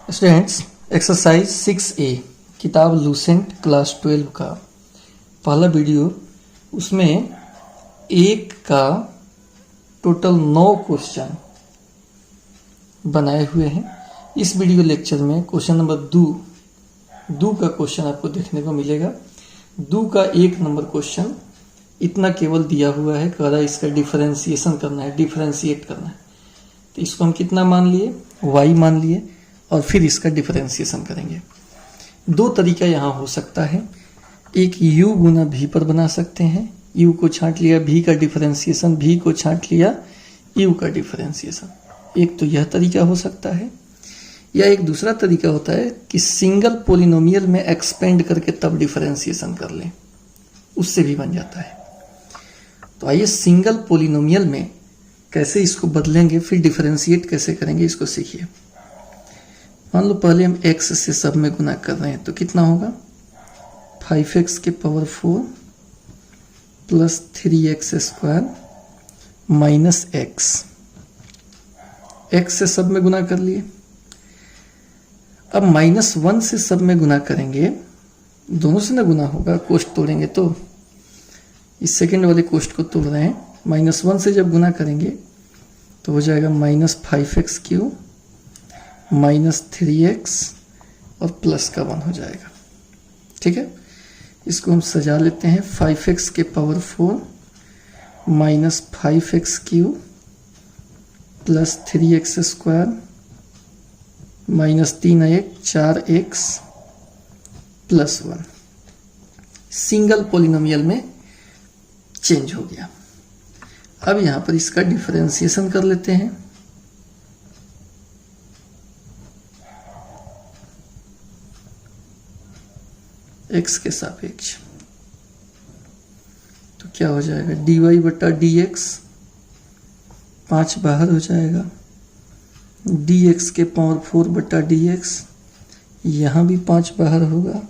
Students, exercise 6A किताब Lucent class 12 का पहला वीडियो, उसमें एक का टोटल 9 क्वेश्चन बनाए हुए हैं। इस वीडियो लेक्चर में क्वेश्चन नंबर दो का क्वेश्चन आपको देखने को मिलेगा। 2 का 1 नंबर क्वेश्चन इतना केवल दिया हुआ है, कह रहा है इसका डिफरेंशिएशन करना है, डिफरेंशिएट करना है। तो इसको हम कितना मान लिए, y मान लिए और फिर इसका डिफरेंशिएशन करेंगे। 2 तरीका यहाँ हो सकता है। एक u गुना v पर बना सकते हैं, u को छांट लिया, v का डिफरेंशिएशन, v को छांट लिया, u का डिफरेंशिएशन। एक तो यह तरीका हो सकता है, या एक दूसरा तरीका होता है कि सिंगल पोलिनोमियल में एक्सपेंड करके तब डिफरेंशिएशन कर लें, उससे भी बन जाता है। तो आइए सिंगल पोलिनोमियल में कैसे इसको बदलेंगे, फिर डिफरेंशिएट कैसे करेंगे, इसको सीखिए। मान लो पहले हम x से सब में गुना कर रहे हैं, तो कितना होगा 5x के power 4 plus 3x square minus x से सब में गुना कर लिए। अब -1 से सब में गुना करेंगे, दोनों से ना गुना होगा, कोष्ट तोड़ेंगे तो इस सेकेंड वाले कोष्ट को तोड़ रहे हैं। -1 से जब गुना करेंगे तो हो जाएगा -5x³ माइनस 3x और प्लस का 1 हो जाएगा। ठीक है, इसको हम सजा लेते हैं। 5x के power 4 minus 5x³ plus 3x square minus 3x 4x plus 1 single polynomial में चेंज हो गया। अब यहां पर इसका डिफरेंशिएशन कर लेते हैं। x के सापेक्ष तो क्या हो जाएगा, dy बटा dx, 5 बाहर हो जाएगा, dx के पावर 4 बटा dx, यहां भी 5 बाहर होगा,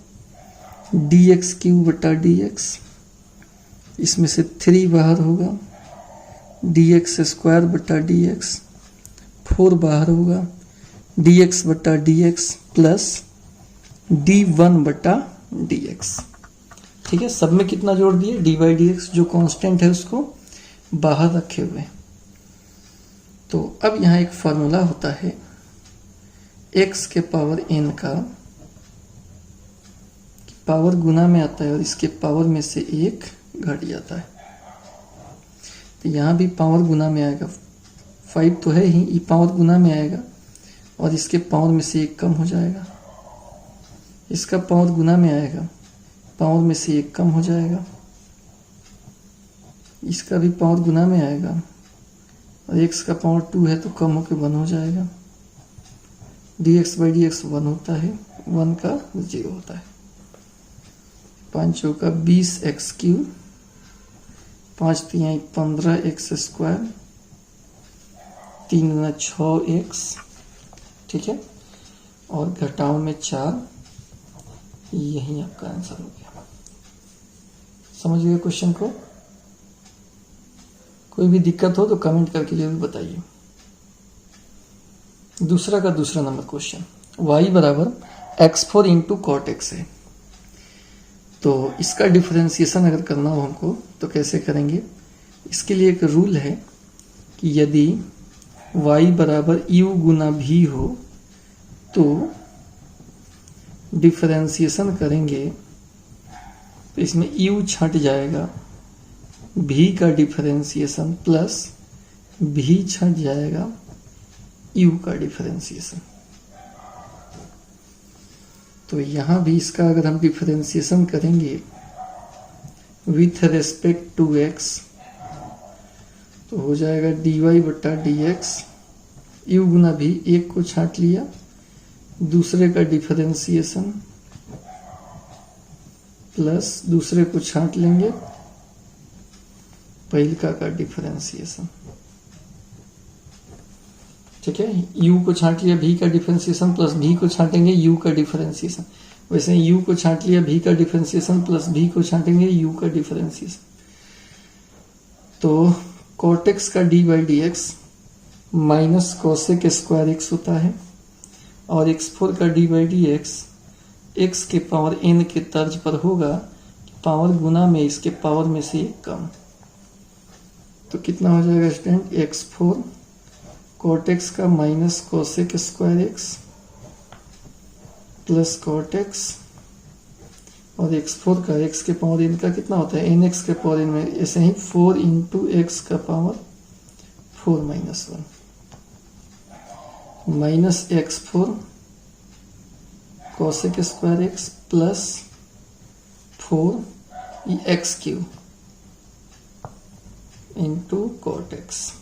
dx³ बटा dx, इसमें से 3 बाहर होगा, dx स्क्वायर बटा dx, 4 बाहर होगा, dx बटा dx प्लस d1 बटा dx। ठीक है, सब में कितना जोड़ दिए, dy dx जो कांस्टेंट है उसको बाहर रखे हुए। तो अब यहाँ एक फॉर्मूला होता है, x के पावर n का पावर गुना में आता है और इसके पावर में से 1 घट जाता है। तो यहाँ भी पावर गुना में आएगा, 5 तो है ही, ये पावर गुना में आएगा और इसके पावर में से 1 कम हो जाएगा। इसका पावर गुना में आएगा, पावर में से 1 कम हो जाएगा, इसका भी पावर गुना में आएगा और x का पावर 2 है तो कम होकर 1 हो जाएगा। dx बाई dx 1 होता है, 1 का 0 होता है। 5 का 20x³, 5 3 15x स्क्वायर, 3 गुना 6x। ठीक है, और घटाओ में 4, यही आपका आंसर हो गया। समझ गए क्वेश्चन को? कोई भी दिक्कत हो तो कमेंट करके जरूर बताइए। दूसरा का दूसरा नंबर क्वेश्चन, y बराबर x4 इंटू कॉट x है। तो इसका डिफरेंशिएशन अगर करना हो हमको तो कैसे करेंगे? इसके लिए एक रूल है कि यदि y बराबर u गुना v हो तो डिफरेंशिएशन करेंगे तो इसमें u छट जाएगा, v का डिफरेंशिएशन प्लस v छट जाएगा, u का डिफरेंशिएशन। तो यहाँ भी इसका अगर हम डिफरेंशिएशन करेंगे विथ रेस्पेक्ट टू x तो हो जाएगा dy बटा dx, u गुना भी 1 को छांट लिया, दूसरे का डिफरेंशिएशन प्लस दूसरे को छांट लेंगे, पहले का डिफरेंशिएशन। ठीक है, u को छांट लिया, v का डिफरेंशिएशन प्लस v को छांटेंगे, u का डिफरेंशिएशन। वैसे u को छांट लिया, v का डिफरेंशिएशन प्लस v को छांटेंगे, u का डिफरेंशिएशन। तो cot x का d by d x minus cosec square x होता है, और x4 का डी बाई डी एक्स के पावर n के तर्ज पर होगा, पावर गुना में इसके पावर में से एक कम। तो कितना हो जाएगा स्टूडेंट, x4 cot x का minus cosec square x plus cot x, और x4 का x के पावर n का कितना होता है, nx के पावर n में ऐसे ही 4 इंटू एक्स का power 4 minus 1 minus x4 cosec square x plus 4 x cube into cot x.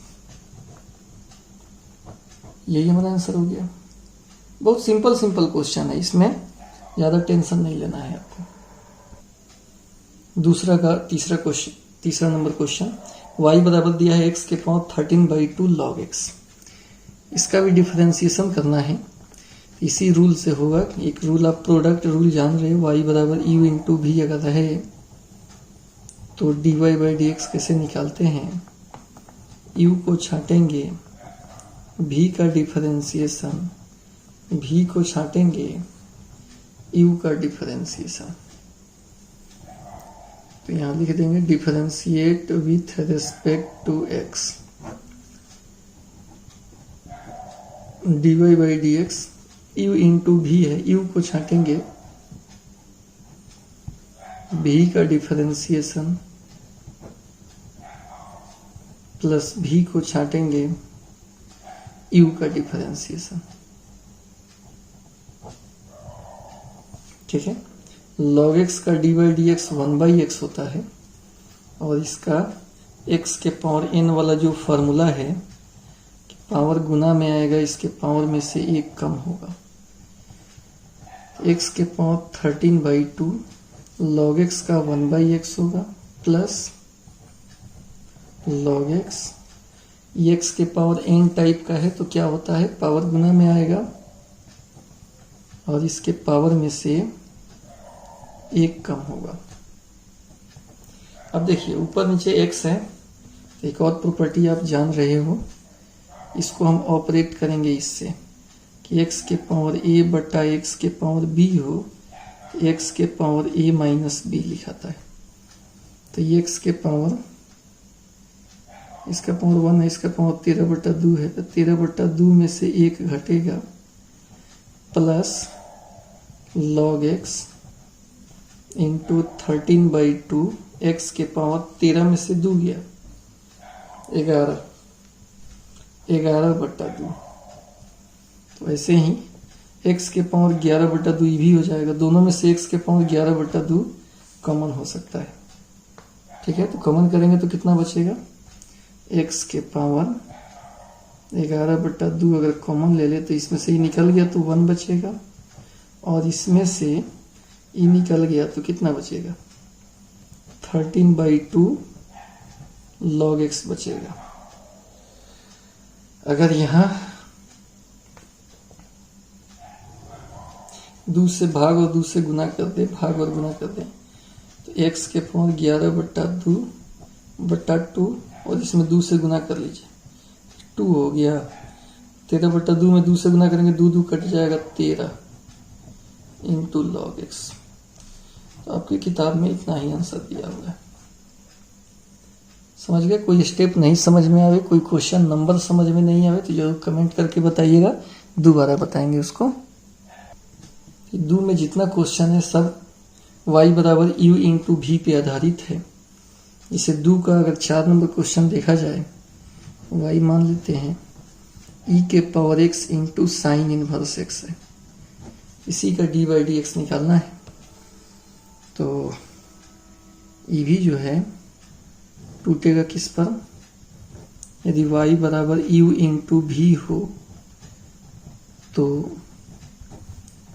यही हमारा आंसर हो गया। बहुत सिंपल क्वेश्चन है, इसमें ज्यादा टेंशन नहीं लेना है आपको। तीसरा नंबर क्वेश्चन, y बराबर दिया है x के पावर 13/2 log x। इसका भी डिफरेंशिएशन करना है, इसी रूल से होगा। एक रूल आप प्रोडक्ट रूल जान रहे हो, y बराबर u इंटू भी अगर रहे तो dy बाई डी एक्स कैसे निकालते हैं, u को छाटेंगे, v का डिफरेंशिएशन, v को छाटेंगे, u का डिफरेंशिएशन। तो यहां लिख देंगे differentiate with respect to x, dy by d x, u into भी है, u को छाटेंगे, v का डिफरेंशिएशन प्लस v को छाटेंगे, u का डिफरेंशिएशन। ठीक है। log x का d by d x 1/x होता है, और इसका x के पावर n वाला जो फॉर्मूला है, पावर गुना में आएगा, इसके पावर में से एक कम होगा। x के पावर 13/2 log x का 1/x होगा प्लस log x, x के पावर n टाइप का है तो क्या होता है, पावर गुना में आएगा और इसके पावर में से एक कम होगा। अब देखिए ऊपर नीचे x है, एक और प्रॉपर्टी आप जान रहे हो, इसको हम ऑपरेट करेंगे इससे कि x के पावर a बटा x के पावर b हो, x के पावर a माइनस b लिखाता है। तो ये x के पावर, इसका पावर 1 है, इसका पावर 13/2 है, तो 13/2 में से एक घटेगा plus log x into 13/2, x के पावर 13 में से 2 गया 11/2। तो ऐसे ही x के पावर 11/2 भी हो जाएगा, दोनों में से x के पावर 11/2 कॉमन हो सकता है। ठीक है, तो कॉमन करेंगे तो कितना बचेगा, x के पावर 11/2 अगर कॉमन ले ले तो इसमें से ही निकल गया तो 1 बचेगा, और इसमें से ई निकल गया तो कितना बचेगा, 13/2 log x बचेगा। अगर यहाँ दो से भाग और दो से गुना कर दे, भाग और गुना कर दे, तो x के पावर 11/2 और इसमें 2 से गुना कर लीजिए, 2 हो गया। 13/2 में 2 से गुना करेंगे, 2 कट जाएगा 13 इंटू log x। तो आपकी किताब में इतना ही आंसर दिया हुआ है। समझ गए? कोई स्टेप नहीं समझ में आवे, कोई क्वेश्चन नंबर समझ में नहीं आवे तो जरूर कमेंट करके बताइएगा, दोबारा बताएंगे उसको। दो में जितना क्वेश्चन है सब y बराबर u इंटू भी पे आधारित है। इसे दो का अगर 4 नंबर क्वेश्चन देखा जाए, y मान लेते हैं e के power x into sine inverse x है, इसी का डी बाई डी एक्स निकालना है। तो e भी जो है टूटेगा किस पर, यदि y बराबर u इंटू भी हो तो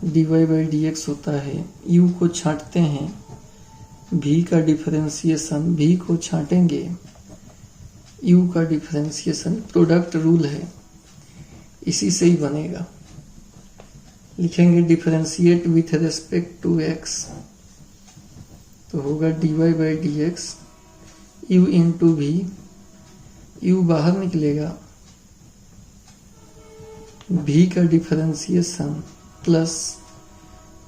dy बाई डी एक्स होता है, u को छांटते हैं, v का डिफरेंशिएशन, v को छांटेंगे, u का डिफरेंशिएशन, प्रोडक्ट रूल है, इसी से ही बनेगा। लिखेंगे differentiate with respect to x, तो होगा dy by d x, u into भी, u बाहर निकलेगा, भी का डिफरेंशिएशन प्लस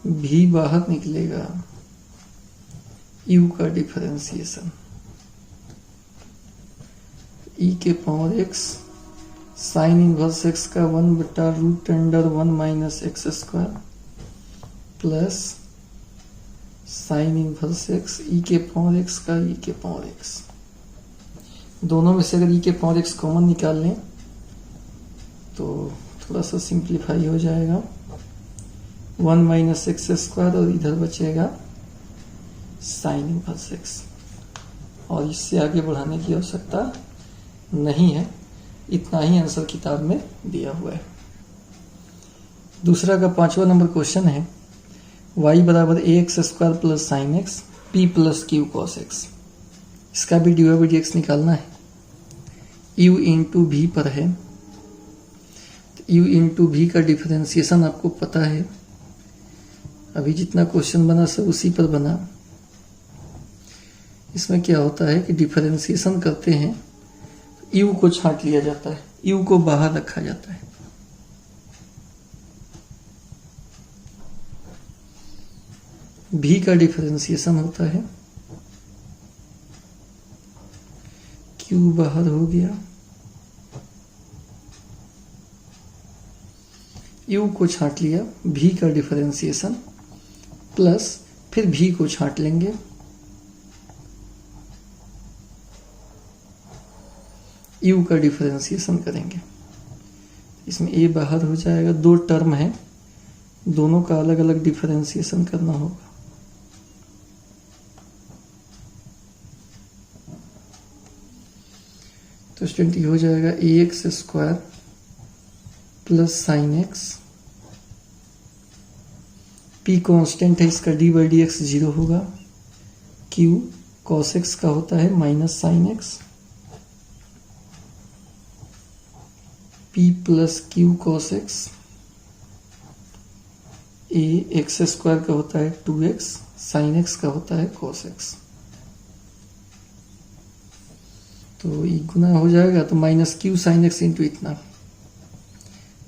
भी बाहर निकलेगा यू का डिफरेंशिएशन ई के power x sine inverse x का 1/√(1 - x² plus sine inverse x e के पावर एक्स का ई के पावर एक्स। दोनों में से अगर ई के पावर एक्स कॉमन निकाल लें तो थोड़ा सा सिंप्लीफाई हो जाएगा, 1 - x² और इधर बचेगा साइन इनवर्स एक्स। और इससे आगे बढ़ाने की आवश्यकता नहीं है, इतना ही आंसर किताब में दिया हुआ है। दूसरा का 5वां नंबर क्वेश्चन है y = ax² + sin x p + q cos x। इसका भी dy/dx निकालना है। u × v पर है, u × v का डिफरेंशिएशन आपको पता है, अभी जितना क्वेश्चन बना सब उसी पर बना। इसमें क्या होता है कि डिफरेंशिएशन करते हैं u को छांट लिया जाता है, u को बाहर रखा जाता है। v का डिफरेंशिएशन होता है, q बाहर हो गया, u को छांट लिया, v का डिफरेंशिएशन प्लस फिर v को छांट लेंगे, u का डिफरेंशिएशन करेंगे। इसमें a बाहर हो जाएगा, 2 टर्म है, दोनों का अलग अलग डिफरेंशिएशन करना होगा। तो स्टूडेंट ये हो जाएगा ax² + sin x, p constant है, इसका dy/dx 0 होगा, q cos x का होता है -sin x, p + q cos x, a x² का होता है 2x, sin x का होता है cos x। तो ये गुना हो जाएगा तो -q sin x इंटू इतना,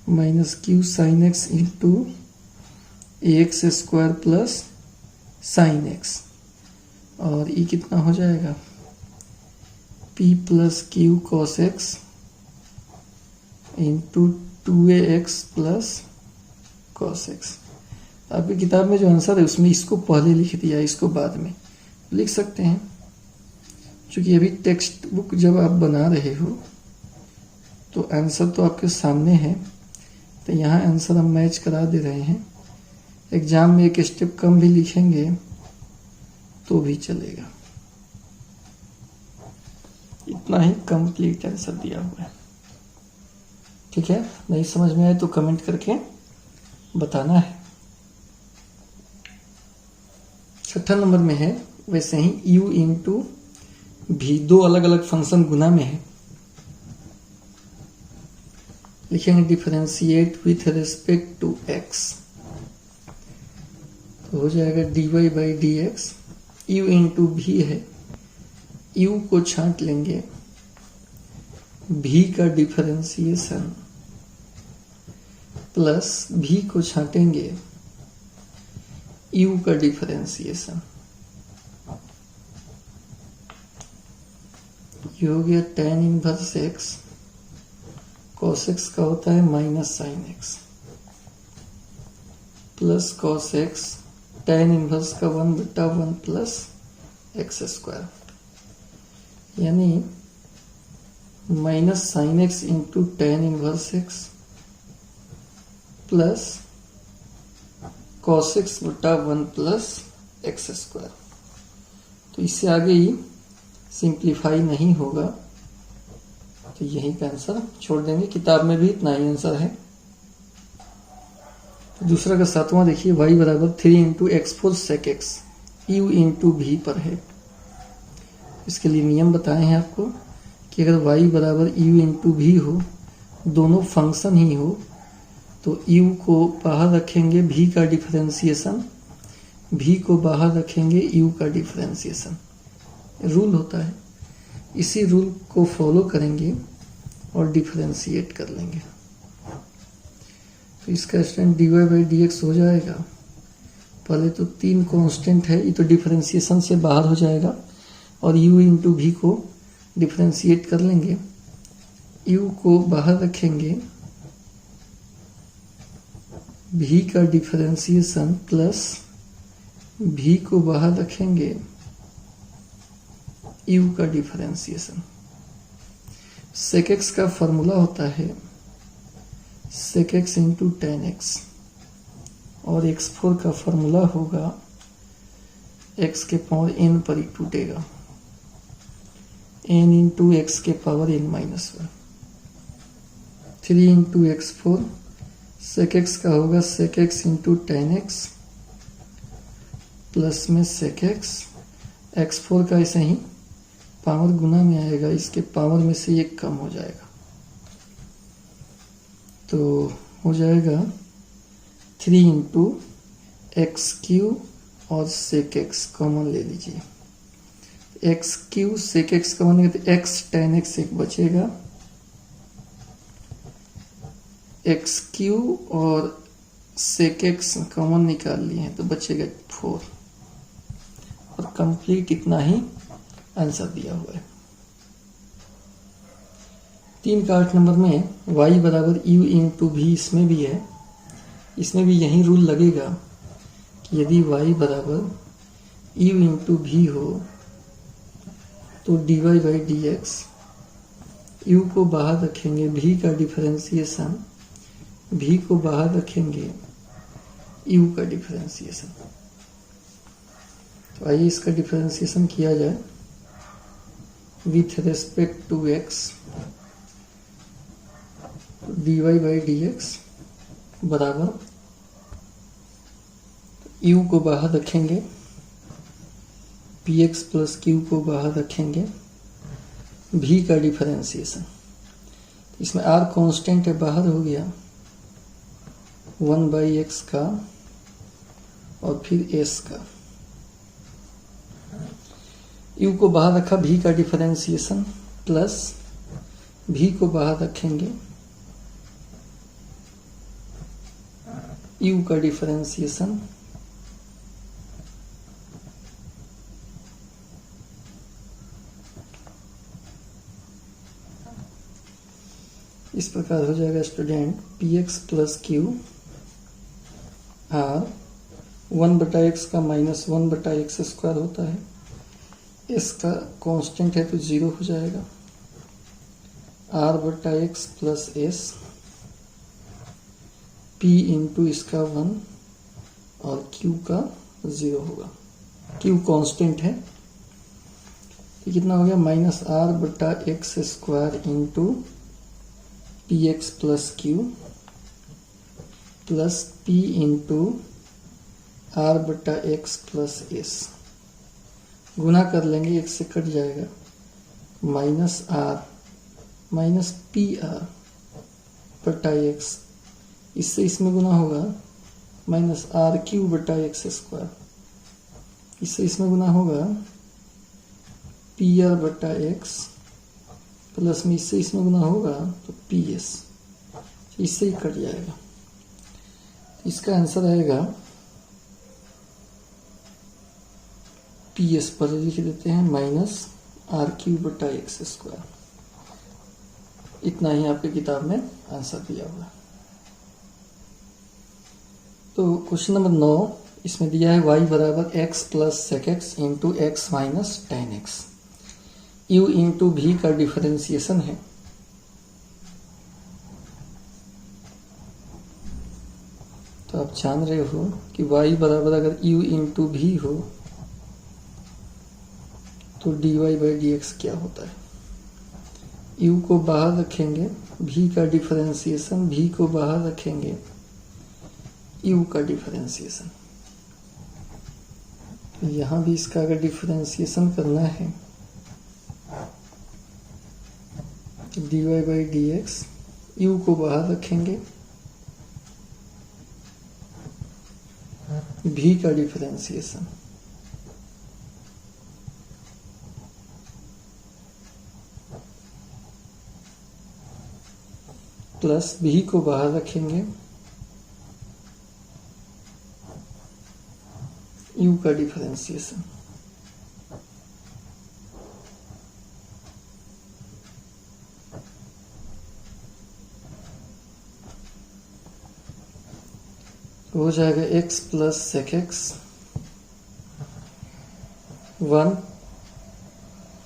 -q sin x into ax² + sin x, और ये कितना हो जाएगा p + q cos x into 2ax + cos x। आपकी किताब में जो आंसर है उसमें इसको पहले लिख दिया, इसको बाद में लिख सकते हैं, क्योंकि अभी टेक्स्ट बुक जब आप बना रहे हो तो आंसर तो आपके सामने है, तो यहाँ आंसर हम मैच करा दे रहे हैं। एग्जाम में एक स्टेप कम भी लिखेंगे तो भी चलेगा। इतना ही कंप्लीट आंसर दिया हुआ है, ठीक है। नहीं समझ में आए तो कमेंट करके बताना है। 6ठा नंबर में है वैसे ही u × v, 2 अलग अलग फंक्शन गुना में है, लिखेंगे differentiate with respect to x, तो हो जाएगा dy/dx। u × v है, u को छांट लेंगे, v का डिफरेंशिएशन प्लस v को छांटेंगे, u का डिफरेंशिएशन। ये हो गया tan inverse x, cos x का होता है -sin x, plus cos x tan inverse का 1/1 प्लस x², यानी -sin x into tan inverse x plus cos x/1 plus x²। तो इससे आगे ही सिंप्लीफाई नहीं होगा, तो यही का आंसर छोड़ देंगे। किताब में भी इतना ही आंसर है। तो दूसरा का 7वां देखिए, y = 3 × x4 sec x, u × v पर है। इसके लिए नियम बताए हैं आपको कि अगर y = u × v हो, दोनों फंक्शन ही हो, तो u को बाहर रखेंगे v का डिफरेंशिएशन, v को बाहर रखेंगे u का डिफरेंशिएशन। रूल होता है, इसी रूल को फॉलो करेंगे और डिफरेंशिएट कर लेंगे। तो इसका stand dy by d x हो जाएगा। पहले तो 3 कांस्टेंट है, ये तो डिफरेंशिएशन से बाहर हो जाएगा और u इंटू भी को डिफरेंशिएट कर लेंगे। u को बाहर रखेंगे, v का डिफरेंशिएशन प्लस v को बाहर रखेंगे, u का डिफरेंशिएशन। sec x का फॉर्मूला होता है sec x into tan x और x4 का फॉर्मूला होगा x के पावर n पर ही टूटेगा, n इंटू एक्स के power n minus 1। 3 into x4 sec x का होगा sec x into tan x plus में sec x, x4 का ऐसे ही पावर गुना में आएगा, इसके पावर में से एक कम हो जाएगा तो हो जाएगा 3 इंटू एक्स क्यू और sec x कॉमन ले लीजिए। X Q sec x common लेंगे तो x tan x एक बचेगा, एक्स क्यू और sec x कॉमन निकाल लिए हैं तो बचेगा 4 और कंप्लीट इतना ही आंसर दिया हुआ है। 3 का 8 नंबर में y बराबर u इंटू भी इसमें भी है, इसमें भी यही रूल लगेगा कि यदि y बराबर u इंटू भी हो तो dy by d x, u को बाहर रखेंगे, v का डिफरेंशिएशन, v को बाहर रखेंगे, u का डिफरेंशिएशन। तो आइए इसका डिफरेंशिएशन किया जाए with respect to x, dy by d x बराबर u को बाहर रखेंगे, px प्लस q को बाहर रखेंगे, v का डिफरेंशिएशन। इसमें r कांस्टेंट है, बाहर हो गया 1 बाई एक्स का और फिर s का, u को बाहर रखा, v का डिफरेंशिएशन प्लस v को बाहर रखेंगे, u का डिफरेंशिएशन इस प्रकार हो जाएगा student px plus Q R 1/x का माइनस 1/x स्क्वायर होता है, s का कांस्टेंट है तो 0 हो जाएगा, r/x plus s, p into इसका 1 और q का 0 होगा, q कांस्टेंट है तो कितना हो गया -r/x square into px plus q plus p into r/x plus s, गुना कर लेंगे, एक से कट जाएगा, minus r minus P R बटा एक्स, इससे इसमें गुना होगा माइनस आर क्यू बटा एक्स स्क्वायर, इससे इसमें गुना होगा पी आर बटा एक्स प्लस में इससे इसमें गुना होगा तो पी एस, इससे ही कट जाएगा। इसका आंसर आएगा पी एस पर लिख देते हैं माइनस आर क्यू बटा एक्स स्क्वायर। इतना ही आपकी किताब में आंसर दिया हुआ है। तो क्वेश्चन नंबर 9 इसमें दिया है y बराबर x plus sec x into x minus tan x, u into भी का डिफरेंशिएशन है। तो आप जान रहे हो कि y बराबर अगर u इंटू भी हो तो dy बाई डी एक्स क्या होता है। u को बाहर रखेंगे, v का डिफरेंशिएशन, v को बाहर रखेंगे, u का डिफरेंशिएशन। तो यहाँ भी इसका अगर डिफरेंशिएशन करना है तो dy by d x, u को बाहर रखेंगे, v का डिफरेंशिएशन प्लस v को बाहर रखेंगे, u का डिफरेंशिएशन। हो जाएगा x plus sec x 1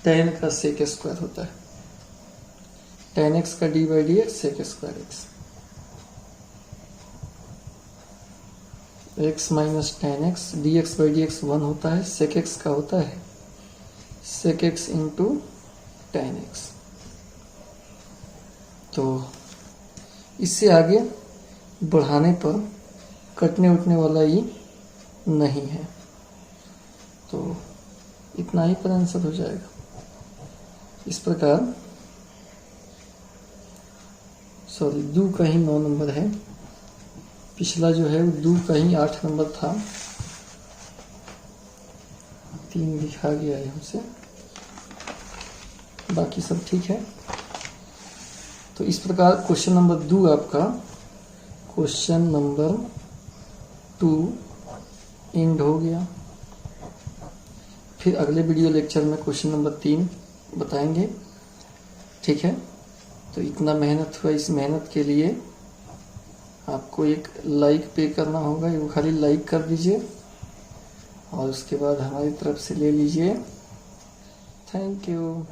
tan का सेक स्क्वायर होता है, tan x का d by d x sec square x, x minus tan x d x by d x 1 होता है, सेक एक्स का होता है sec x into tan x. तो इससे आगे बढ़ाने पर कटने उठने वाला ही नहीं है, तो इतना ही पर आंसर हो जाएगा। इस प्रकार सॉरी दो का ही 9 नंबर है, पिछला जो है वो दो का ही 8 नंबर था, 3 लिखा गया है हमसे, बाकी सब ठीक है। तो इस प्रकार क्वेश्चन नंबर 2 आपका क्वेश्चन नंबर 2 एंड हो गया। फिर अगले वीडियो लेक्चर में क्वेश्चन नंबर 3 बताएंगे, ठीक है। तो इतना मेहनत हुआ, इस मेहनत के लिए आपको एक लाइक पे करना होगा, वो खाली लाइक कर दीजिए और उसके बाद हमारी तरफ से ले लीजिए। Thank you.